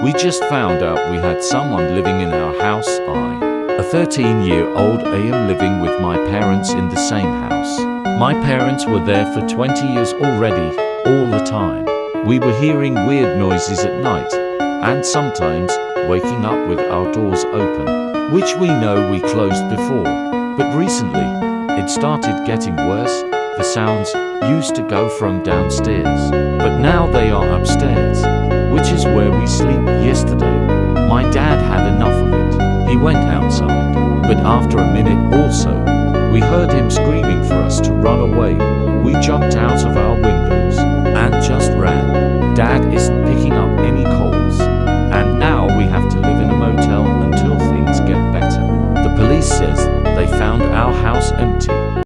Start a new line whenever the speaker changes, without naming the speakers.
We just found out we had someone living in our house. A 13-year-old am living with my parents in the same house. My parents were there for 20 years already, all the time. We were hearing weird noises at night, and sometimes waking up with our doors open, which we know we closed before. But recently, it started getting worse. The sounds used to go from downstairs, but now they are upstairs, which is where we sleep. Yesterday, my dad had enough of it. He went outside, but after a minute or so, we heard him screaming for us to run away. We jumped out of our windows and just ran. Dad isn't picking up any calls, and now we have to live in a motel until things get better. The police says they found our house empty.